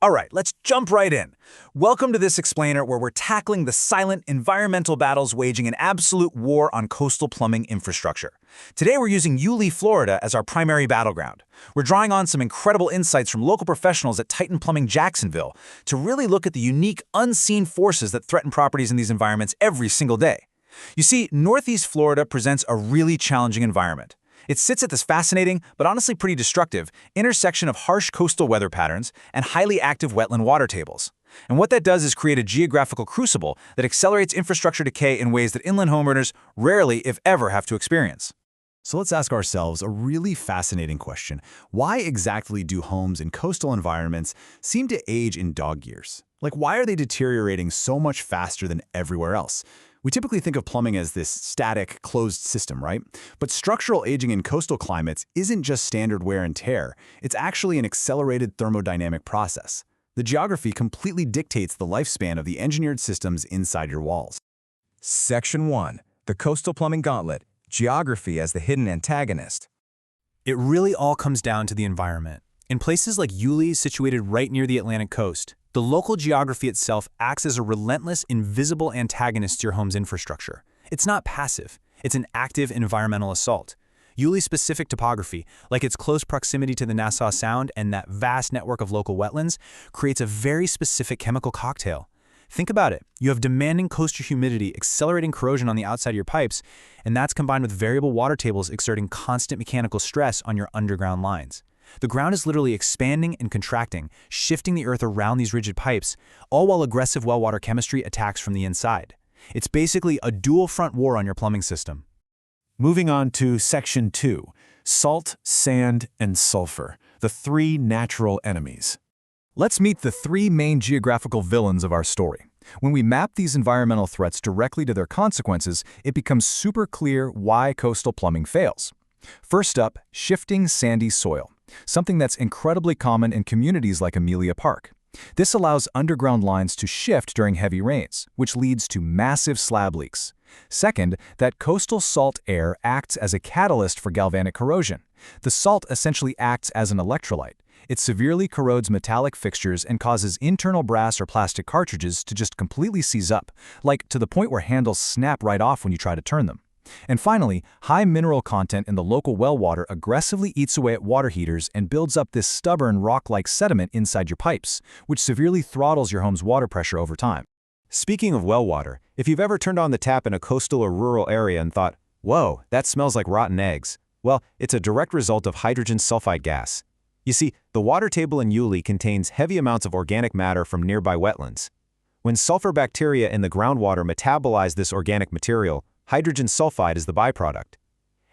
All right, let's jump right in. Welcome to this explainer where we're tackling the silent environmental battles waging an absolute war on coastal plumbing infrastructure. Today we're using Yulee, Florida as our primary battleground. We're drawing on some incredible insights from local professionals at Titan Plumbing Jacksonville to really look at the unique, unseen forces that threaten properties in these environments every single day. You see, Northeast Florida presents a really challenging environment. It sits at this fascinating, but honestly pretty destructive, intersection of harsh coastal weather patterns and highly active wetland water tables. And what that does is create a geographical crucible that accelerates infrastructure decay in ways that inland homeowners rarely, if ever, have to experience. So let's ask ourselves a really fascinating question. Why exactly do homes in coastal environments seem to age in dog years? Like, why are they deteriorating so much faster than everywhere else? We typically think of plumbing as this static, closed system, right? But structural aging in coastal climates isn't just standard wear and tear. It's actually an accelerated thermodynamic process. The geography completely dictates the lifespan of the engineered systems inside your walls. Section 1. The Coastal Plumbing Gauntlet. Geography as the hidden antagonist. It really all comes down to the environment. In places like Yulee, situated right near the Atlantic coast, the local geography itself acts as a relentless, invisible antagonist to your home's infrastructure. It's not passive. It's an active environmental assault. Yulee's specific topography, like its close proximity to the Nassau Sound and that vast network of local wetlands, creates a very specific chemical cocktail. Think about it. You have demanding coastal humidity accelerating corrosion on the outside of your pipes, and that's combined with variable water tables exerting constant mechanical stress on your underground lines. The ground is literally expanding and contracting, shifting the earth around these rigid pipes, all while aggressive well water chemistry attacks from the inside. It's basically a dual-front war on your plumbing system. Moving on to Section 2, salt, sand, and sulfur, the three natural enemies. Let's meet the three main geographical villains of our story. When we map these environmental threats directly to their consequences, it becomes super clear why coastal plumbing fails. First up, shifting sandy soil, something that's incredibly common in communities like Amelia Park. This allows underground lines to shift during heavy rains, which leads to massive slab leaks. Second, that coastal salt air acts as a catalyst for galvanic corrosion. The salt essentially acts as an electrolyte. It severely corrodes metallic fixtures and causes internal brass or plastic cartridges to just completely seize up, like to the point where handles snap right off when you try to turn them. And finally, high mineral content in the local well water aggressively eats away at water heaters and builds up this stubborn rock-like sediment inside your pipes, which severely throttles your home's water pressure over time. Speaking of well water, if you've ever turned on the tap in a coastal or rural area and thought, "Whoa, that smells like rotten eggs," well, it's a direct result of hydrogen sulfide gas. You see, the water table in Yulee contains heavy amounts of organic matter from nearby wetlands. When sulfur bacteria in the groundwater metabolize this organic material, hydrogen sulfide is the byproduct.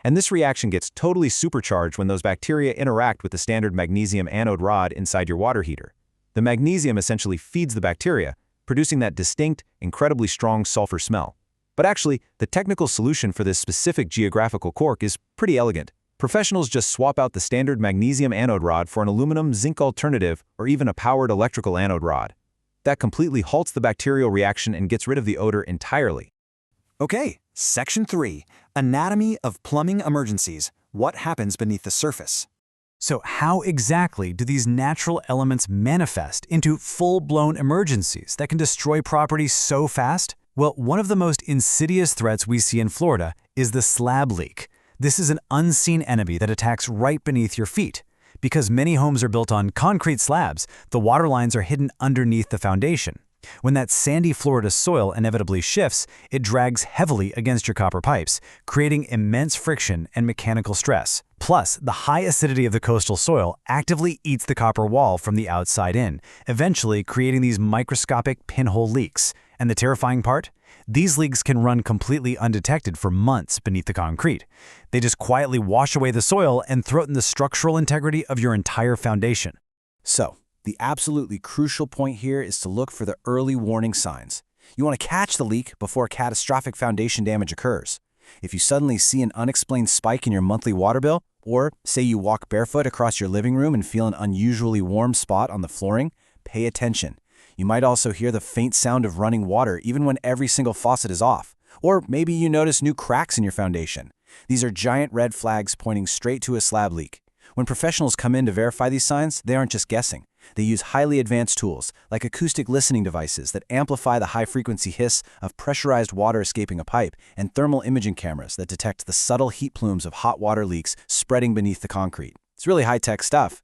And this reaction gets totally supercharged when those bacteria interact with the standard magnesium anode rod inside your water heater. The magnesium essentially feeds the bacteria, producing that distinct, incredibly strong sulfur smell. But actually, the technical solution for this specific geographical quirk is pretty elegant. Professionals just swap out the standard magnesium anode rod for an aluminum zinc alternative or even a powered electrical anode rod. That completely halts the bacterial reaction and gets rid of the odor entirely. Okay, Section 3, Anatomy of Plumbing Emergencies. What happens beneath the surface? So how exactly do these natural elements manifest into full-blown emergencies that can destroy properties so fast? Well, one of the most insidious threats we see in Florida is the slab leak. This is an unseen enemy that attacks right beneath your feet. Because many homes are built on concrete slabs, the water lines are hidden underneath the foundation. When that sandy Florida soil inevitably shifts, it drags heavily against your copper pipes, creating immense friction and mechanical stress. Plus, the high acidity of the coastal soil actively eats the copper wall from the outside in, eventually creating these microscopic pinhole leaks. And the terrifying part? These leaks can run completely undetected for months beneath the concrete. They just quietly wash away the soil and threaten the structural integrity of your entire foundation. So, the absolutely crucial point here is to look for the early warning signs. You want to catch the leak before catastrophic foundation damage occurs. If you suddenly see an unexplained spike in your monthly water bill, or say you walk barefoot across your living room and feel an unusually warm spot on the flooring, pay attention. You might also hear the faint sound of running water even when every single faucet is off. Or maybe you notice new cracks in your foundation. These are giant red flags pointing straight to a slab leak. When professionals come in to verify these signs, they aren't just guessing. They use highly advanced tools, like acoustic listening devices that amplify the high-frequency hiss of pressurized water escaping a pipe, and thermal imaging cameras that detect the subtle heat plumes of hot water leaks spreading beneath the concrete. It's really high-tech stuff.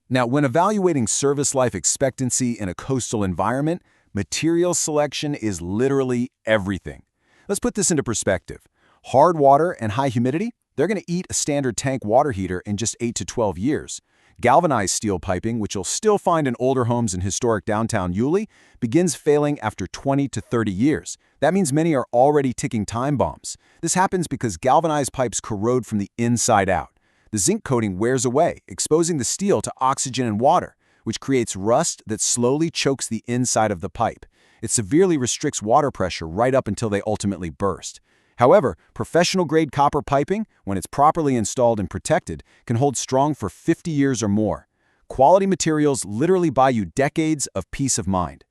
Now, when evaluating service life expectancy in a coastal environment, material selection is literally everything. Let's put this into perspective. Hard water and high humidity, they're going to eat a standard tank water heater in just 8 to 12 years. Galvanized steel piping, which you'll still find in older homes in historic downtown Yulee, begins failing after 20 to 30 years. That means many are already ticking time bombs. This happens because galvanized pipes corrode from the inside out. The zinc coating wears away, exposing the steel to oxygen and water, which creates rust that slowly chokes the inside of the pipe. It severely restricts water pressure right up until they ultimately burst. However, professional-grade copper piping, when it's properly installed and protected, can hold strong for 50 years or more. Quality materials literally buy you decades of peace of mind.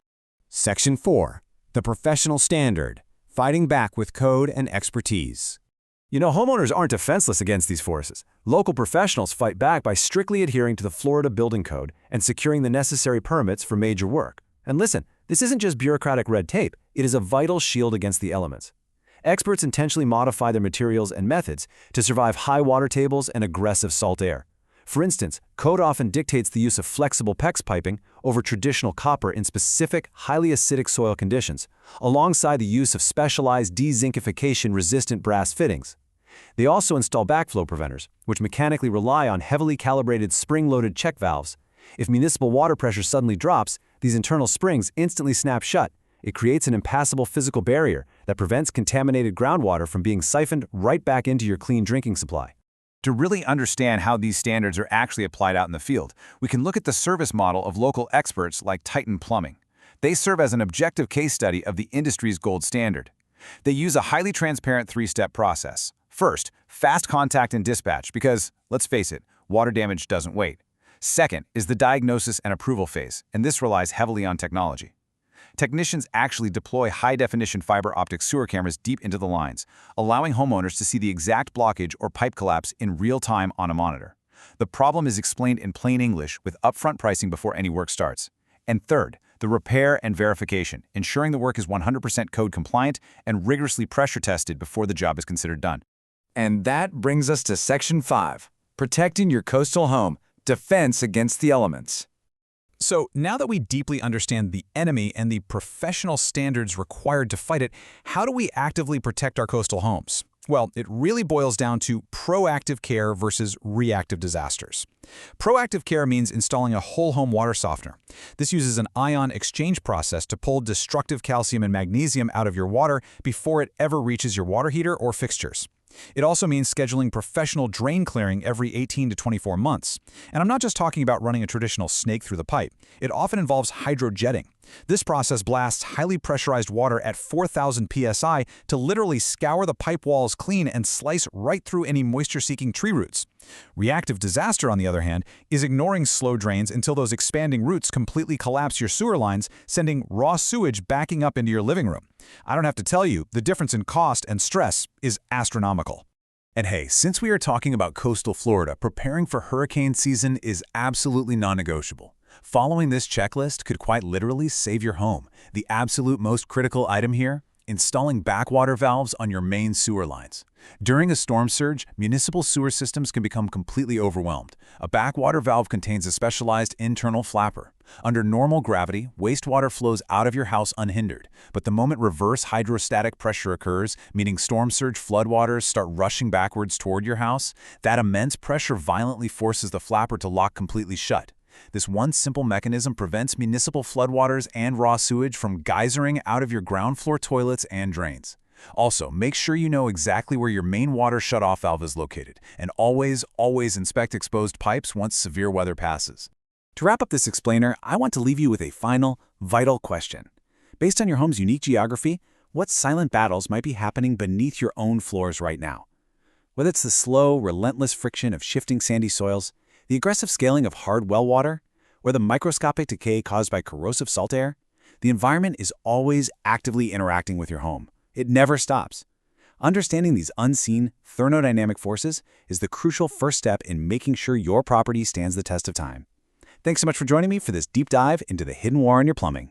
Section 4. The Professional Standard. Fighting back with code and expertise. You know, homeowners aren't defenseless against these forces. Local professionals fight back by strictly adhering to the Florida Building Code and securing the necessary permits for major work. And listen, this isn't just bureaucratic red tape. It is a vital shield against the elements. Experts intentionally modify their materials and methods to survive high water tables and aggressive salt air. For instance, code often dictates the use of flexible PEX piping over traditional copper in specific, highly acidic soil conditions, alongside the use of specialized dezinkification-resistant brass fittings. They also install backflow preventers, which mechanically rely on heavily calibrated spring-loaded check valves. If municipal water pressure suddenly drops, these internal springs instantly snap shut. It creates an impassable physical barrier that prevents contaminated groundwater from being siphoned right back into your clean drinking supply. To really understand how these standards are actually applied out in the field, we can look at the service model of local experts like Titan Plumbing. They serve as an objective case study of the industry's gold standard. They use a highly transparent three-step process. First, fast contact and dispatch because, let's face it, water damage doesn't wait. Second is the diagnosis and approval phase, and this relies heavily on technology. Technicians actually deploy high-definition fiber optic sewer cameras deep into the lines, allowing homeowners to see the exact blockage or pipe collapse in real time on a monitor. The problem is explained in plain English with upfront pricing before any work starts. And third, the repair and verification, ensuring the work is 100% code compliant and rigorously pressure tested before the job is considered done. And that brings us to Section 5, protecting your coastal home, defense against the elements. So now that we deeply understand the enemy and the professional standards required to fight it, how do we actively protect our coastal homes? Well, it really boils down to proactive care versus reactive disasters. Proactive care means installing a whole home water softener. This uses an ion exchange process to pull destructive calcium and magnesium out of your water before it ever reaches your water heater or fixtures. It also means scheduling professional drain clearing every 18 to 24 months. And I'm not just talking about running a traditional snake through the pipe. It often involves hydrojetting. This process blasts highly pressurized water at 4,000 psi to literally scour the pipe walls clean and slice right through any moisture-seeking tree roots. Reactive disaster, on the other hand, is ignoring slow drains until those expanding roots completely collapse your sewer lines, sending raw sewage backing up into your living room. I don't have to tell you, the difference in cost and stress is astronomical. And hey, since we are talking about coastal Florida, preparing for hurricane season is absolutely non-negotiable. Following this checklist could quite literally save your home. The absolute most critical item here? Installing backwater valves on your main sewer lines. During a storm surge, municipal sewer systems can become completely overwhelmed. A backwater valve contains a specialized internal flapper. Under normal gravity, wastewater flows out of your house unhindered. But the moment reverse hydrostatic pressure occurs, meaning storm surge floodwaters start rushing backwards toward your house, that immense pressure violently forces the flapper to lock completely shut. This one simple mechanism prevents municipal floodwaters and raw sewage from geysering out of your ground floor toilets and drains. Also, make sure you know exactly where your main water shutoff valve is located, and always inspect exposed pipes once severe weather passes. To wrap up this explainer, I want to leave you with a final, vital question. Based on your home's unique geography, what silent battles might be happening beneath your own floors right now? Whether it's the slow, relentless friction of shifting sandy soils, the aggressive scaling of hard well water, or the microscopic decay caused by corrosive salt air, the environment is always actively interacting with your home. It never stops. Understanding these unseen thermodynamic forces is the crucial first step in making sure your property stands the test of time. Thanks so much for joining me for this deep dive into the hidden war in your plumbing.